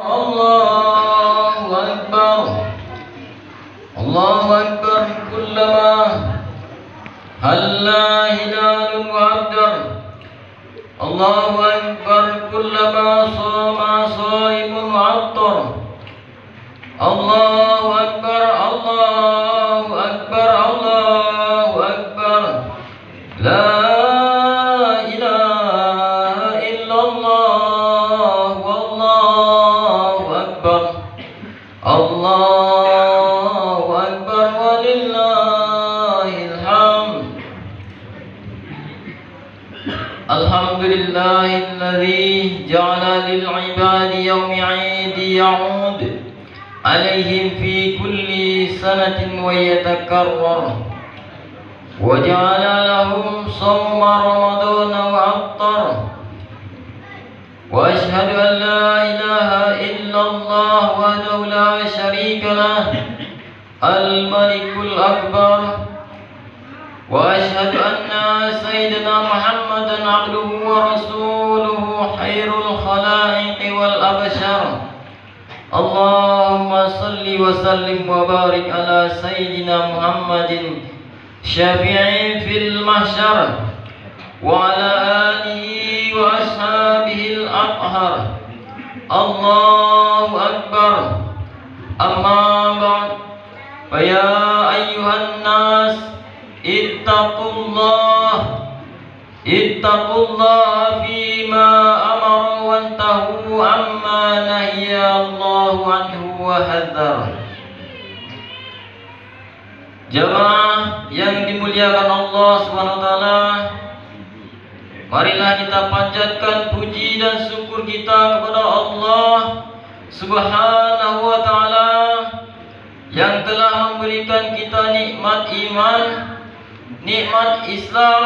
Allahu Akbar. Allahu Akbar. Kullama halla hilalun wa abdar. Allahu Akbar. Kullama sama saimun wa attar. Allahu Akbar. Allahu Akbar. Allahu Akbar. La Allahu Akbar walillahil hamd. Alhamdulillahilladzi ja'ala lil 'ibadi yawmi 'idi ya'ud 'alaihim fi kulli sanatin wa yatakarrar wa ja'ala lahum shawma ramadana wa aftar. وأشهد أن لا إله إلا الله وحده لا شريك له الملك الأكبر وأشهد أن سيدنا محمدا عبده ورسوله خير الخلائق والأبشر. اللهم صل وسلم وبارك على سيدنا محمد شفيع في المحشر وعلى آله وأصحابه الأطهر. الله أكبر. أما بعد فيا أيها الناس اتقوا الله فيما أمر وانتهوا عما نهي الله عنه وحذر. Jamaah yang dimuliakan Allah Subhanahu wa taala, marilah kita panjatkan puji dan syukur kita kepada Allah Subhanahu wa taala yang telah memberikan kita nikmat iman, nikmat Islam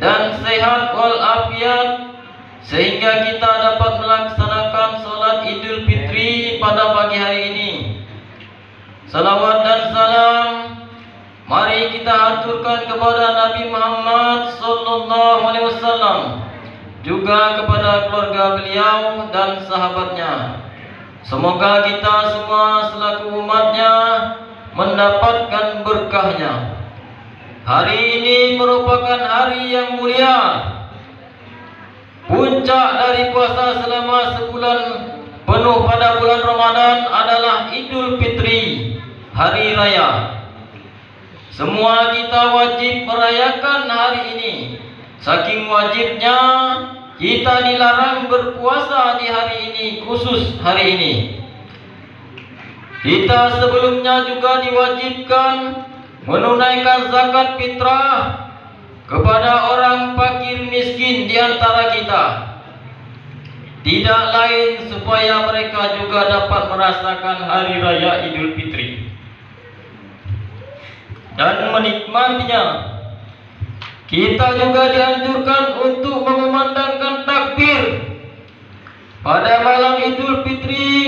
dan sehat walafiat sehingga kita dapat melaksanakan salat Idul Fitri pada pagi hari ini. Salawat dan salam mari kita haturkan kepada Nabi Muhammad sallallahu alaihi wasallam, juga kepada keluarga beliau dan sahabatnya. Semoga kita semua selaku umatnya mendapatkan berkahnya. Hari ini merupakan hari yang mulia. Puncak dari puasa selama sebulan penuh pada bulan Ramadan adalah Idul Fitri, hari raya. Semua kita wajib merayakan hari ini. Saking wajibnya kita dilarang berpuasa di hari ini, khusus hari ini. Kita sebelumnya juga diwajibkan menunaikan zakat fitrah kepada orang fakir miskin di antara kita. Tidak lain supaya mereka juga dapat merasakan hari raya Idul Fitri dan menikmatinya. Kita juga dianjurkan untuk mengumandangkan takbir pada malam Idul Fitri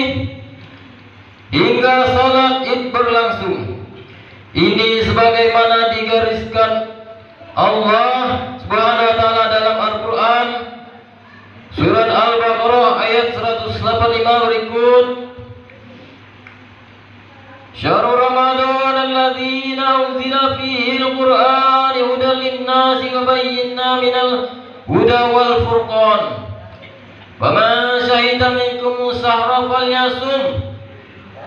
hingga salat Id berlangsung. Ini sebagaimana digariskan Allah Subhanahu wa taala dalam Al-Qur'an surat Al-Baqarah ayat 185 berikut. Syahrul Ramadan alladzi unzila fihi al-Qur'an hudan lin-nasi wa bayyinatin minal huda wal furqan. Faman syahida minkum shahra falyasum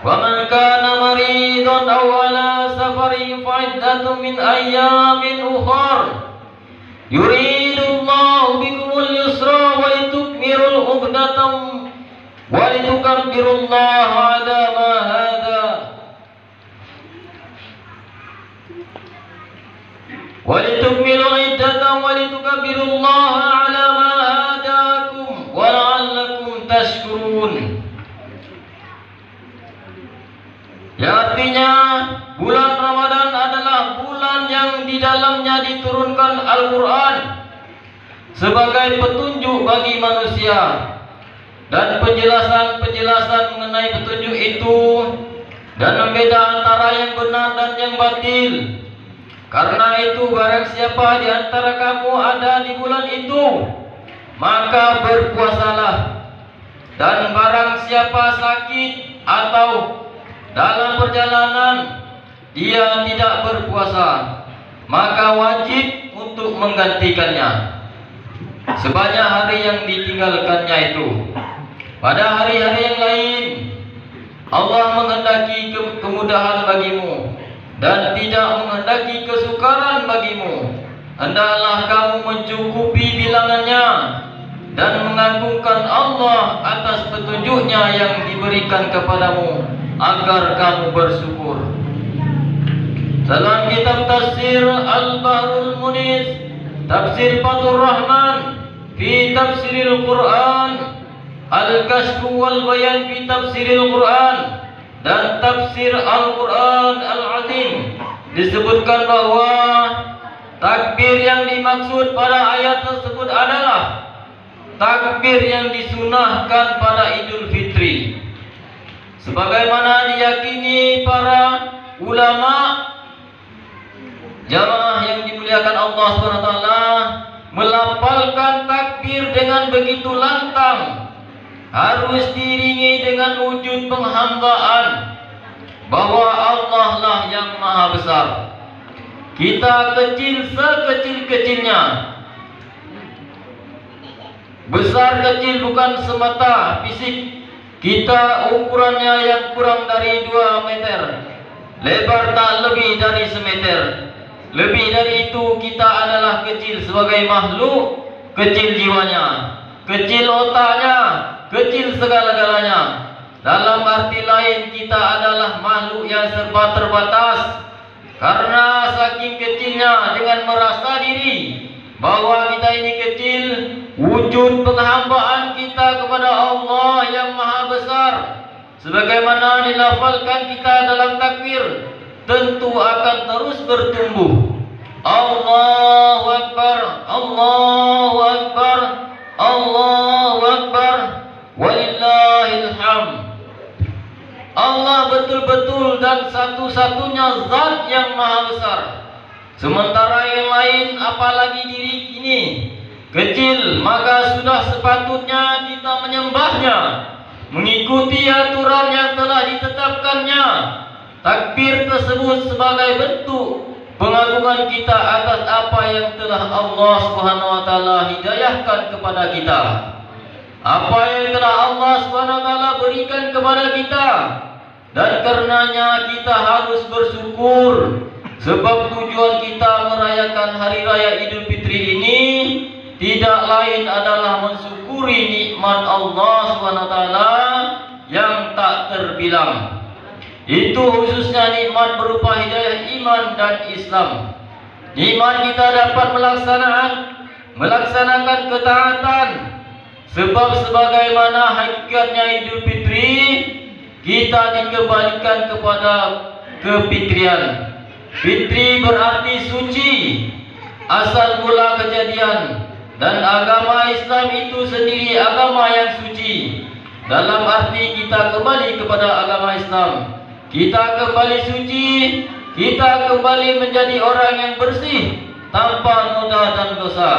wa man kana maridan aw ala safarin fa'iddatun min ayyamin ukhra. Yuridullahu bikumul yusra wa litukmilul 'uddata wa litukabbirullaha 'ala ma hada وَلِتُكْمِلُوا عِدَّةَ وَلِتُكَبِّرُوا اللَّهَ عَلَى مَا هَدَاكُمْ وَلَعَلَّكُمْ تَشْكُرُونَ. Ya, artinya bulan Ramadan adalah bulan yang di dalamnya diturunkan Al-Quran sebagai petunjuk bagi manusia, dan penjelasan-penjelasan mengenai petunjuk itu dan membeda antara yang benar dan yang batil. Karena itu barang siapa di antara kamu ada di bulan itu, maka berpuasalah. Dan barang siapa sakit atau dalam perjalanan dia tidak berpuasa, maka wajib untuk menggantikannya sebanyak hari yang ditinggalkannya itu. Pada hari-hari yang lain Allah menghendaki kemudahan bagimu dan tidak menghendaki kesukaran bagimu. Hendaklah kamu mencukupi bilangannya dan mengagungkan Allah atas petunjuknya yang diberikan kepadamu agar kamu bersyukur. Dalam kitab tafsir Al-Bahrul Munis, Tafsir Fathur Rahman fi Tafsiril Quran, Al-Kashfu wal Bayan fi Tafsiril Quran, dan Tafsir Al-Quran Al-Azim disebutkan bahwa takbir yang dimaksud pada ayat tersebut adalah takbir yang disunahkan pada Idul Fitri, sebagaimana diyakini para ulama. Jamaah yang dimuliakan Allah SWT melafalkan takbir dengan begitu lantang harus diiringi dengan wujud penghambaan bahwa Allah lah yang maha besar. Kita kecil sekecil-kecilnya. Besar kecil bukan semata fisik. Kita ukurannya yang kurang dari 2 meter, lebar tak lebih dari semeter. Lebih dari itu kita adalah kecil sebagai makhluk, kecil jiwanya, kecil otaknya, kecil segala-galanya. Dalam arti lain kita adalah makhluk yang serba terbatas, karena saking kecilnya dengan merasa diri bahwa kita ini kecil, wujud penghambaan kita kepada Allah yang maha besar sebagaimana dilafalkan kita dalam takbir tentu akan terus bertumbuh. Allahu Akbar, Allahu Akbar, Allahu Akbar, walillahil hamd. Allah betul-betul dan satu-satunya zat yang maha besar. Sementara yang lain apalagi diri ini kecil, maka sudah sepatutnya kita menyembahnya, mengikuti aturan yang telah ditetapkannya. Takbir tersebut sebagai bentuk pengagungan kita atas apa yang telah Allah Subhanahu wa taala hidayahkan kepada kita. Apa yang telah Allah Subhanahu wa taala berikan kepada kita, dan karenanya kita harus bersyukur. Sebab tujuan kita merayakan hari raya Idul Fitri ini tidak lain adalah mensyukuri nikmat Allah SWT yang tak terbilang. Itu khususnya nikmat berupa hidayah iman dan Islam. Nikmat kita dapat melaksanakan ketaatan. Sebab sebagaimana hakikatnya Idul Fitri, kita dikembalikan kepada kefitrian. Fitri berarti suci, asal mula kejadian, dan agama Islam itu sendiri agama yang suci. Dalam arti kita kembali kepada agama Islam, kita kembali suci, kita kembali menjadi orang yang bersih tanpa noda dan dosa.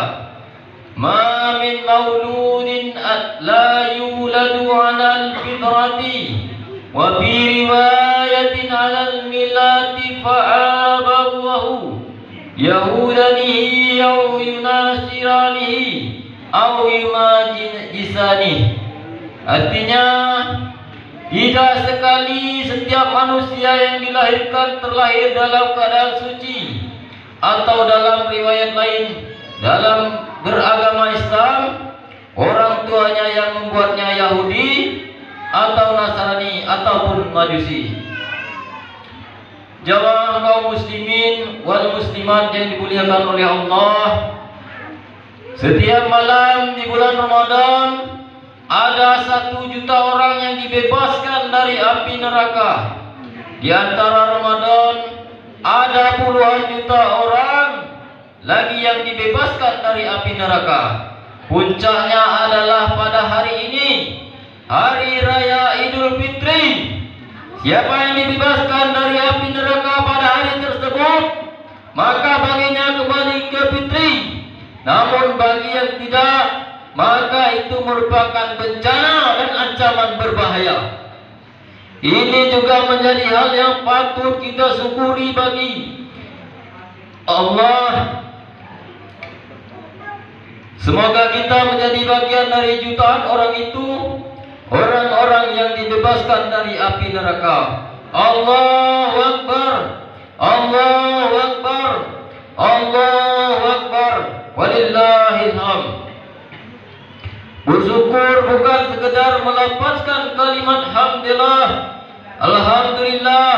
Ma min mauludin la yuladu 'alal fitrati wa fi riwayatin 'alal millati fa'abawahu yahudanihi aw yunasiranihi aw yumajisanihi. Artinya, tidak sekali setiap manusia yang dilahirkan terlahir dalam keadaan suci, atau dalam riwayat lain dalam beragama Islam orang tuanya yang membuatnya Yahudi atau Nasrani ataupun Majusi. Jamaah kaum muslimin wal muslimat yang dimuliakan oleh Allah, setiap malam di bulan Ramadan ada 1 juta orang yang dibebaskan dari api neraka. Di antara Ramadan ada puluhan juta orang lagi yang dibebaskan dari api neraka. Puncaknya adalah pada hari ini, hari raya Idul Fitri. Siapa yang dibebaskan dari api neraka pada hari tersebut, maka baginya kembali ke fitri. Namun bagi yang tidak, maka itu merupakan bencana dan ancaman berbahaya. Ini juga menjadi hal yang patut kita syukuri bagi Allah. Semoga kita menjadi bagian dari jutaan orang itu, orang-orang yang dibebaskan dari api neraka. Allahu Akbar, Allahu Akbar, Allahu Akbar, walillahil hamd. Bersyukur bukan sekedar melafazkan kalimat hamdillah, alhamdulillah.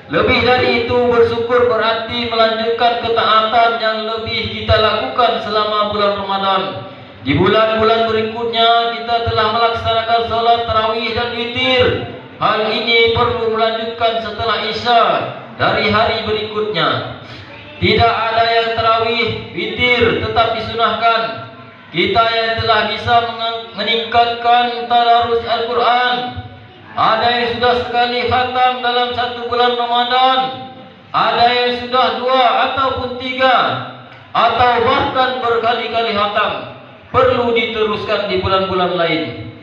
Lebih dari itu, bersyukur berarti melanjutkan ketaatan yang lebih kita lakukan selama bulan Ramadan. Di bulan-bulan berikutnya kita telah melaksanakan salat tarawih dan witir. Hal ini perlu melanjutkan setelah Isya dari hari berikutnya. Tidak ada yang tarawih, witir tetap disunahkan. Kita yang telah bisa meningkatkan tadarus Al-Quran, ada yang sudah sekali khatam dalam satu bulan Ramadan, ada yang sudah 2 ataupun 3, atau bahkan berkali-kali khatam. Perlu diteruskan di bulan-bulan lain.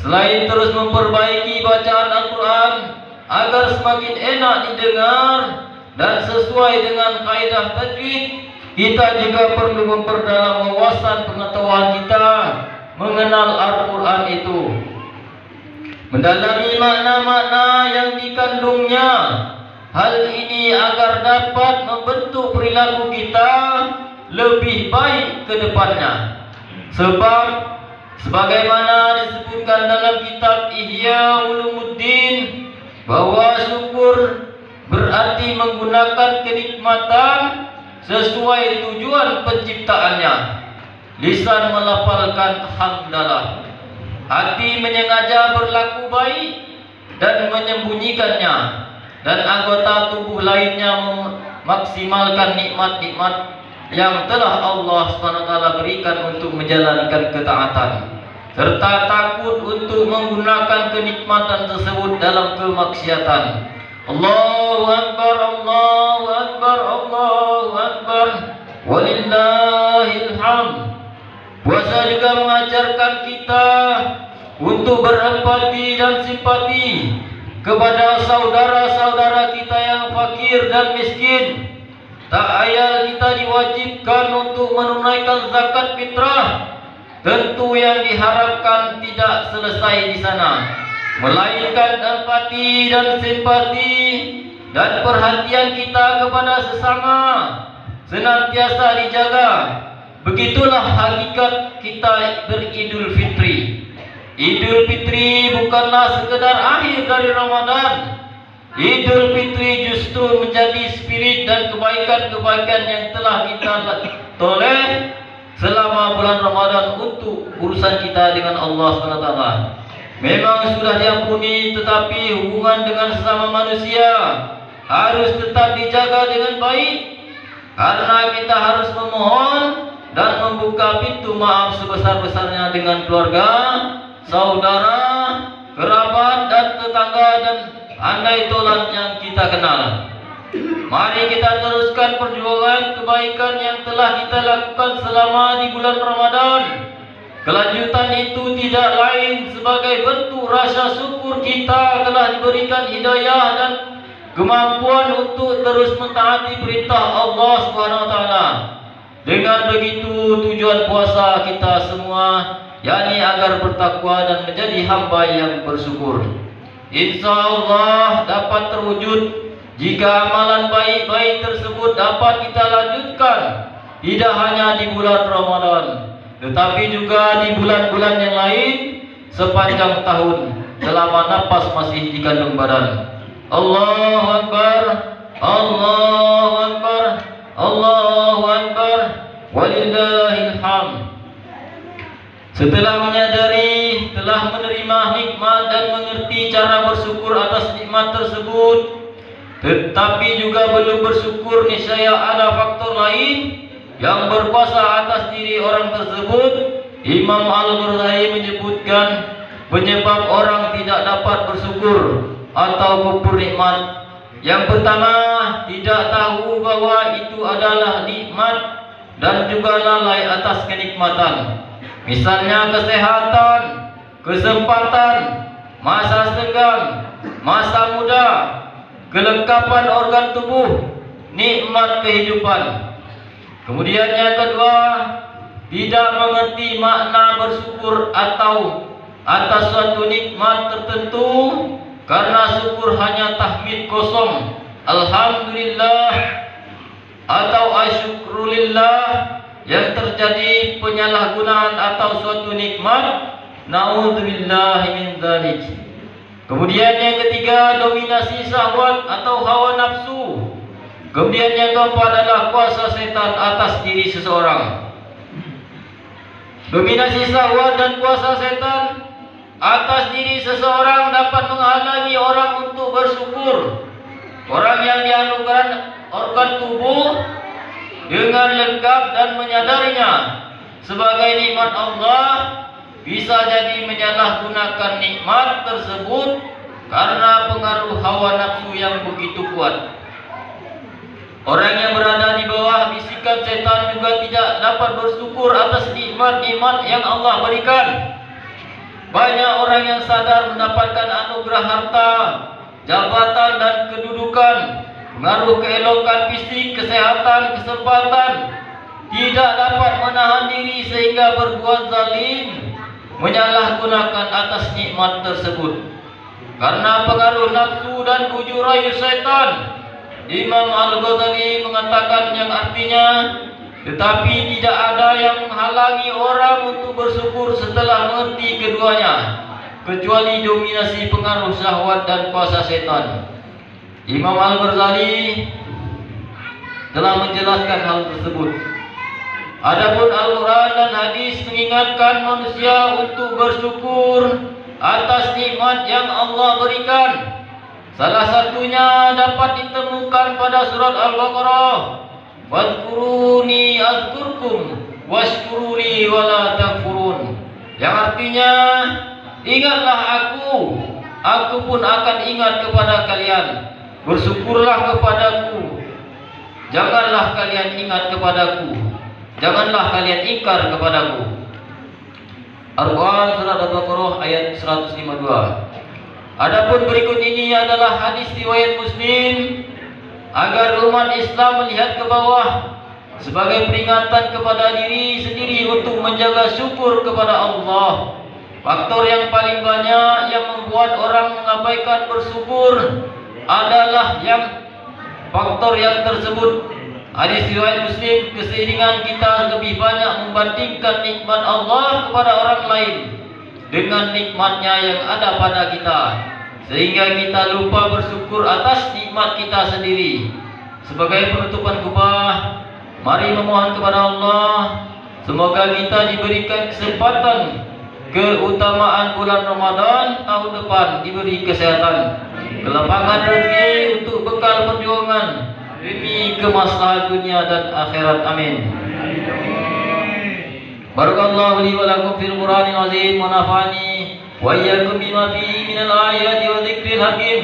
Selain terus memperbaiki bacaan Al-Quran agar semakin enak didengar dan sesuai dengan kaidah tajwid, kita juga perlu memperdalam wawasan pengetahuan kita mengenal Al-Quran itu, mendalami makna-makna yang dikandungnya. Hal ini agar dapat membentuk perilaku kita lebih baik ke depannya. Sebab sebagaimana disebutkan dalam kitab Ihya Ulumuddin, bahwa syukur berarti menggunakan kenikmatan sesuai tujuan penciptaannya. Lisan melafalkan hamdalah, hati menyengaja berlaku baik dan menyembunyikannya, dan anggota tubuh lainnya memaksimalkan nikmat-nikmat yang telah Allah SWT berikan untuk menjalankan ketaatan, serta takut untuk menggunakan kenikmatan tersebut dalam kemaksiatan. Allahu Akbar, Allahu Akbar, Allahu Akbar, walillahil hamd. Puasa juga mengajarkan kita untuk berempati dan simpati kepada saudara-saudara kita yang fakir dan miskin. Tak ayal kita diwajibkan untuk menunaikan zakat fitrah. Tentu yang diharapkan tidak selesai di sana, melainkan empati dan simpati dan perhatian kita kepada sesama senantiasa dijaga. Begitulah hakikat kita beridul fitri. Idul Fitri bukanlah sekedar akhir dari Ramadan. Idul Fitri justru menjadi spirit dan kebaikan-kebaikan yang telah kita toleh selama bulan Ramadan untuk urusan kita dengan Allah SWT. Memang sudah diampuni, tetapi hubungan dengan sesama manusia harus tetap dijaga dengan baik, karena kita harus memohon dan membuka pintu maaf sebesar-besarnya dengan keluarga, saudara, kerabat, dan tetangga, dan andai tolan yang kita kenal. Mari kita teruskan perjuangan kebaikan yang telah kita lakukan selama di bulan Ramadan. Kelanjutan itu tidak lain sebagai bentuk rasa syukur kita telah diberikan hidayah dan kemampuan untuk terus mentaati perintah Allah SWT. Dengan begitu tujuan puasa kita semua, yakni agar bertakwa dan menjadi hamba yang bersyukur, insya Allah dapat terwujud jika amalan baik-baik tersebut dapat kita lanjutkan tidak hanya di bulan Ramadan, tetapi juga di bulan-bulan yang lain sepanjang tahun selama nafas masih di kandung badan. Allahu Akbar, Allahu Akbar, Allahu Akbar, walillahil hamd. Setelah menyadari, telah menerima nikmat dan mengerti cara bersyukur atas nikmat tersebut, tetapi juga belum bersyukur, niscaya ada faktor lain yang berkuasa atas diri orang tersebut. Imam Al-Ghazali menyebutkan penyebab orang tidak dapat bersyukur atau kufur nikmat. Yang pertama, tidak tahu bahwa itu adalah nikmat dan juga lalai atas kenikmatan. Misalnya kesehatan, kesempatan, masa senggang, masa muda, kelengkapan organ tubuh, nikmat kehidupan. Kemudian yang kedua, tidak mengerti makna bersyukur atau atas suatu nikmat tertentu, karena syukur hanya tahmid kosong, alhamdulillah atau asyukrulillah, yang terjadi penyalahgunaan atau suatu nikmat, naudzubillahi min dzalik. Kemudian yang ketiga, dominasi syahwat atau hawa nafsu. Kemudian yang keempat adalah kuasa setan atas diri seseorang. Dominasi syahwat dan kuasa setan atas diri seseorang dapat menghalangi orang untuk bersyukur. Orang yang dianugerahkan organ tubuh dengan lengkap dan menyadarinya sebagai nikmat Allah, bisa jadi menyalahgunakan nikmat tersebut karena pengaruh hawa nafsu yang begitu kuat. Orang yang berada di bawah bisikan setan juga tidak dapat bersyukur atas nikmat-nikmat yang Allah berikan. Banyak orang yang sadar mendapatkan anugerah harta, jabatan dan kedudukan, pengaruh keelokan fisik, kesehatan, kesempatan, tidak dapat menahan diri sehingga berbuat zalim, menyalahgunakan atas nikmat tersebut karena pengaruh nafsu dan bujuk rayu syaitan. Imam Al-Ghazali mengatakan yang artinya, tetapi tidak ada yang menghalangi orang untuk bersyukur setelah mengerti keduanya, kecuali dominasi pengaruh syahwat dan kuasa setan. Imam Al-Ghazali telah menjelaskan hal tersebut. Adapun Al-Quran dan hadis mengingatkan manusia untuk bersyukur atas nikmat yang Allah berikan. Salah satunya dapat ditemukan pada surat Al-Baqarah, "Wadhkuruni adzkurkum washkuruli wala takfurun." Yang artinya, ingatlah aku pun akan ingat kepada kalian. Bersyukurlah kepadaku, janganlah kalian ingat kepadaku, janganlah kalian ingkar kepadaku. Al-Quran surat Al-Baqarah ayat 152. Adapun berikut ini adalah hadis riwayat Muslim agar umat Islam melihat ke bawah sebagai peringatan kepada diri sendiri untuk menjaga syukur kepada Allah. Faktor yang paling banyak yang membuat orang mengabaikan bersyukur adalah faktor yang tersebut. Hadis riwayat Muslim, keseringan kita lebih banyak membandingkan nikmat Allah kepada orang lain dengan nikmatnya yang ada pada kita, sehingga kita lupa bersyukur atas nikmat kita sendiri. Sebagai penutupan khutbah, mari memohon kepada Allah, semoga kita diberikan kesempatan keutamaan bulan Ramadan tahun depan, diberi kesehatan, kelapangan rezeki untuk bekal perjuangan demi kemaslahatan dunia dan akhirat. Amin. Barakallahu li wa lakum fil Qur'anil azim wa nafa'ani wa iyyakum bima fihi minal ayati wa dzikril hakim.